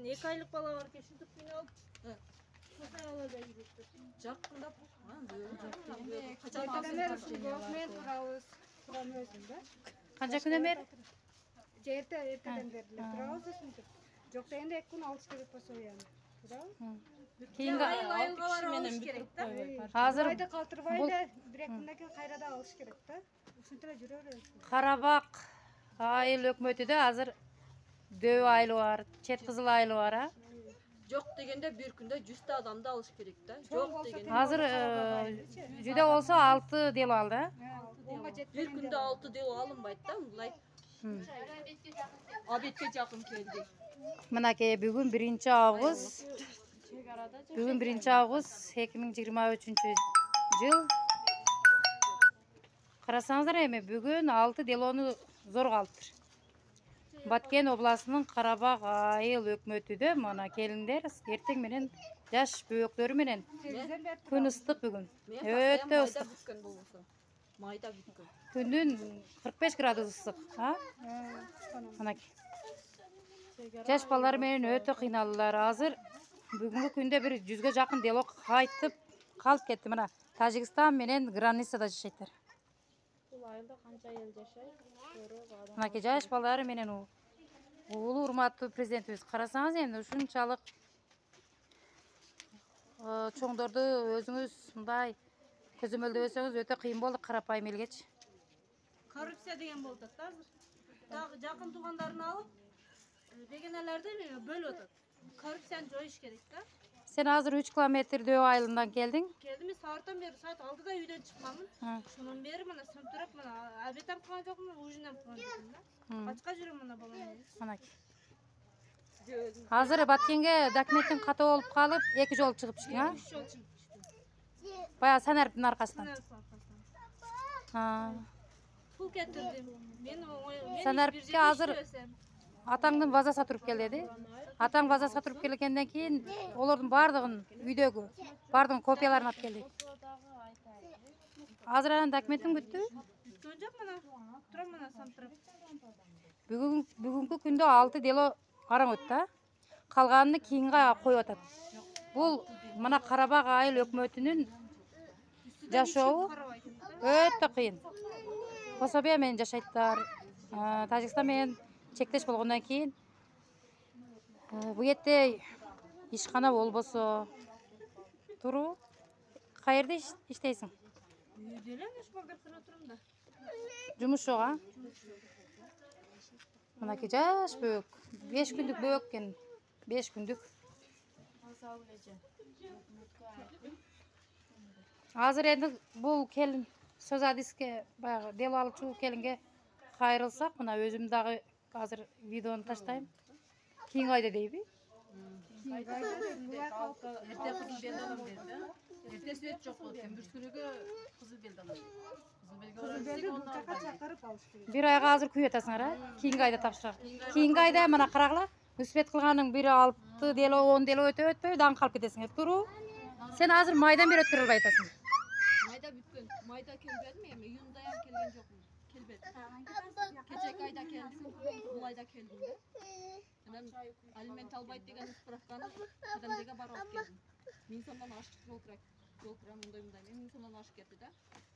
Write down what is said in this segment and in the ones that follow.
2 aylık bala var ki şutup beni alıp. Жақында Қанша күннен бері? Ертеден бері тұрауыз үшінтіп. Жоқта енді 2 күн алыш керек болса ояны. Кейінгі Азыр айда қалтырбайды, 1-2 күннен кейін қайрада алыш керек та. Үшінтілі жүрер. Қарабақ айыл өкмөтүдө азыр дөй айылы бар, чет кызыл айылы бар, а? Жоқ дегенде бір күнде 100 адамды алыш керек та. Жоқ дегенде. Азыр жүдө болсо 6 дело алды, а? Bir күнде 6 дело алынбайды да, мындай. Обедке жақын келді. Мынакей бүгүн 1-август. Бүгүн 1-август 2023 жыл. Карасаңыздар эми бүгүн 6 делону зорго алыптыр. Баткен областынын Карабак айыл өкмөтүдө мына келиңдер эртең менен жаш бөөктөрү менен күн ыстык бүгүн. Өтө ыстык. Майда бүткөн. Күндүн 45 градус ыстык, а? Мынакей. Жаш балдар менен өтө кыйналдылар. Азыр бүгүнкү күндө bir 100ге жакын дело кайтып калып кетти. Мына Тажикстан менен границада жашайттар. Бул айылда канча ел жашайт? Мынакей жаш балдары менен улуу урматтуу президентибиз карасаңыз эми ушунчалык чоңдорду өзүңүз мындай көзөмөлдөбөсөңүз өтө кыйын болду карапайым элгечи. Коррупция деген болуп атат азыр. Дагы жакын туугандарын алып дегенелерди бөлүп атат. Коррупцияны жоюш керек да. Sen hazır 3 kilometre Дөй айылынан келдиң. Келдим, сааттан бери саат 6-да үйдөн чыкканмын. Шунун бери мына сымтырап мына обедам кылган жокмун, ужинам кылган жокмун да. Качка жүрөм мына балам менен. Мынакей. Азыр Баткенге документин ката болуп калып, 2 жол чыгып чыктың, а? 3 жол чыгып чыктым. Бая Санарптын аркасынан. Пул кетирдим. Мен Санарпке азыр атаңдын базасына туруп кел деди. Атаң базасына туруп келгенден кийин олордун бардыгын үйдөгү бардыгын копияларын алып келди. Азыр анан документиң бүттү? Бүткөн жок мына. Турам мына сантырып. Бүгүнкү күндө 6 дело караң өттү. Калганын кийинге коюп атат. Бул мына Карабак айыл өкмөтүнүн жашообу өтө кыйын. Пособия менен жашайттар. Тажикстан менен чектеш болгондон кийин бу жерде ишкана болбосо туруу. Каерде иштейсиң? Үйдө эле ишкана турам да. Жумуш жок, а? Мынакей жаш бөөк. 5 күндүк бөөк экен. 5 күндүк. Азыр энди бул келин сөз адиске баягы дело алчу келинге кайрылсак, мына өзүм дагы азыр видеону таштайм. Кийинки айда дейби? Эрте кызыл белди алам берди. Эрте свет жок болду экен. Бүрс күнүгө кызыл белди алам. Кызыл белди чакырып алыш керек. 1 айга азыр күйүп атасыңар, а? Кийинки айда тапшырак. Кийинки айда мына карагыла, свет кылганның бири 6 дело 10 дело өтөй даң калып кетесиңер. Туруу. Сен азыр майдан бери өткөрө албай атасың. Майда бүткөн. Майда келбедим эми, июнда ham келген жокмун. Келбедим. Кечеки айда келдим, бул айда келдим да. Анан алимент албайт деген справканы кадамдеге барып алып келдим. 1000 сомдон ашык жол кирет. Жол кирем мындай. 1000 сомдон ашык кетти да.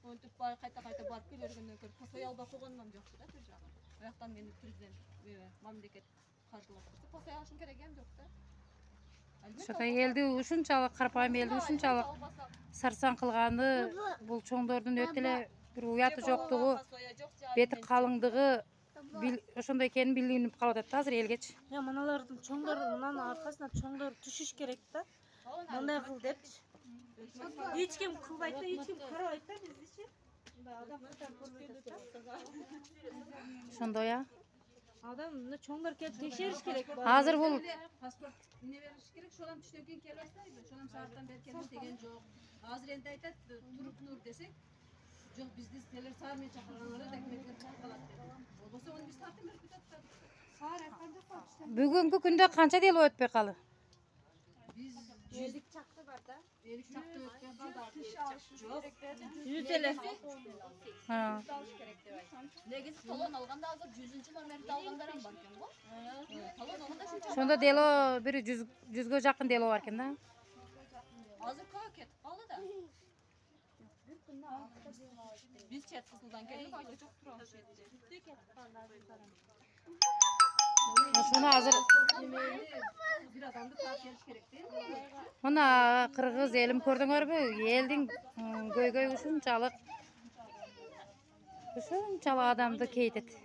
Онтип кайта барып келгенден көрүп посой албай койгонум жокчу да бир жагы. Аяктан мени президент мамлекет каржылап турду. Посой алышым керек эм жок да. Ошото элди ушунчалык карапайым элди ушунчалык сарсаң кылганы бул чоңдордун өтө эле бир уяты жоктугу, бети калыңдыгы ошондой экенин билинип калып атат азыр элгечи. Мыналардын чоңдордун мынанын аркасына чоңдор түшүш керек да. Мындай кыл депчи. Эч ким кылбайт да, эч ким карабайт да биздичи. Адам Ошондой, а? Адам мына чоңдор келип текшериш керек. Азыр бул паспорт эмне бериш керек, шолам түштөн кийин келип атпайбы? Шолам сааттан бери келдим деген жок. Азыр энди айтат, туруп тур десек, жок бизди телер саармен чакырганлар документтер калат деп. Болбосо оны биз тартып берип кетет. Саар айтканда бүгүнкү күндө канча дело өтпөй калы? Биз Элдик чакты бар да. Erik çaktı ötken kaldı. Yok. 100 TL. Ha. Legisi talon alganda hazır 100. nomerdi alganlara mı bakıyorsun bu? Talon alganda şu Şunda delo biri 100'gө жақын delo var eкен da. hazır koket aldı da. Biz chat kızıldan geldik ayda çok turamış etti. Şunu hazır Bir adamda tarif geliş gerek değil mi? Mına Kırgız elim көрдүңөрбү? Элдин көйгөй ушунчалык adamды кейтет.